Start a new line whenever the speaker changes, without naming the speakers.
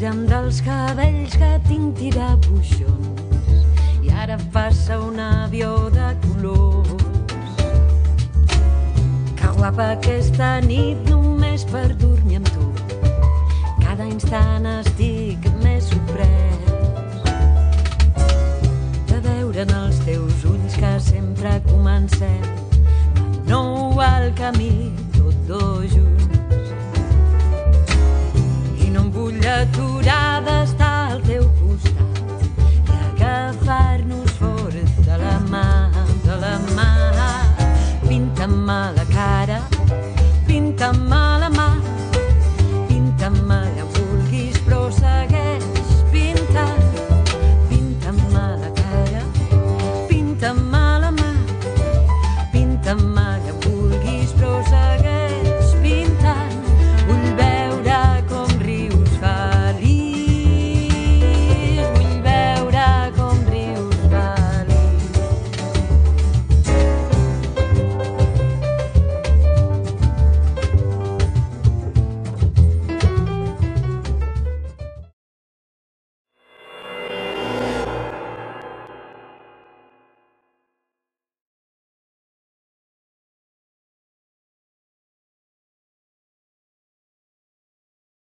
Tira'm dels cabells que tinc tirabuixons i ara passa un avió de colors. Que guapa aquesta nit només per dormir amb tu. Cada instant estic més sorprès de veure en els teus ulls que sempre comencem de nou al camí, tot dos junts. I no em vull aturar d'estar